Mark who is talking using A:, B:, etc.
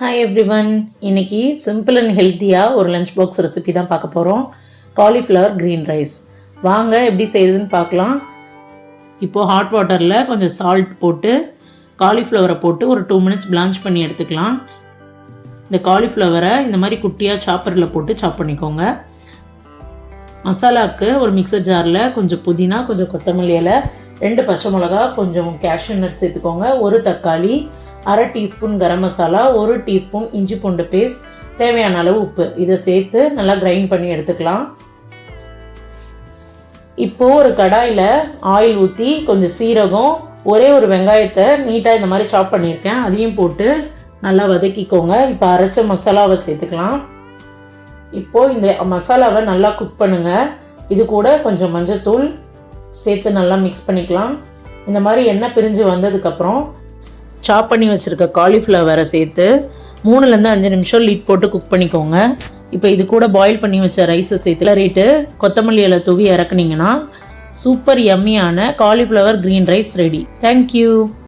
A: Hi everyone. இன்னைக்கு simple and ஹெல்த்தியாக ஒரு லஞ்ச் பாக்ஸ் ரெசிபி தான் பார்க்க போகிறோம். Cauliflower green rice. வாங்க எப்படி செய்யுதுன்னு பார்க்கலாம். இப்போது ஹாட் வாட்டரில் கொஞ்சம் சால்ட் போட்டு காலிஃப்ளவரை போட்டு ஒரு 2 minutes பிளான்ச் பண்ணி எடுத்துக்கலாம். இந்த காலிஃப்ளவரை இந்த மாதிரி குட்டியாக சாப்பரில் போட்டு சாப் பண்ணிக்கோங்க. மசாலாவுக்கு ஒரு மிக்சர் ஜாரில் கொஞ்சம் புதினா, கொஞ்சம் கொத்தமல்லி இலை, 2 பச்சை மிளகா, கொஞ்சம் கேஷ்யூ நட் சேர்த்துக்கோங்க, 1 தக்காளி, 1/2 டீஸ்பூன் கரம் மசாலா, 1 டீஸ்பூன் இஞ்சி பூண்டு பேஸ்ட், தேவையான அளவு உப்பு, இதை சேர்த்து நல்லா கிரைண்ட் பண்ணி எடுத்துக்கலாம். இப்போது ஒரு கடாயில் ஆயில் ஊற்றி கொஞ்சம் சீரகம், ஒரே ஒரு வெங்காயத்தை நீட்டாக இந்த மாதிரி சாப் பண்ணியிருக்கேன், அதையும் போட்டு நல்லா வதக்கிக்கோங்க. இப்போ அரைச்ச மசாலாவை சேர்த்துக்கலாம். இப்போது இந்த மசாலாவை நல்லா குக் பண்ணுங்கள். இது கூட கொஞ்சம் மஞ்சத்தூள் சேர்த்து நல்லா மிக்ஸ் பண்ணிக்கலாம். இந்த மாதிரி எண்ணெய் பிரிஞ்சு வந்ததுக்கப்புறம் சாப் பண்ணி வச்சுருக்க காலிஃப்ளவரை சேர்த்து 3-5 நிமிஷம் லிட் போட்டு குக் பண்ணிக்கோங்க. இப்போ இது கூட பாயில் பண்ணி வச்ச ரைஸை சேர்த்து ரேட்டு கொத்தமல்லி இலை தூவி இறக்குனீங்கன்னா சூப்பர் யம்மியான cauliflower green rice ready. Thank you.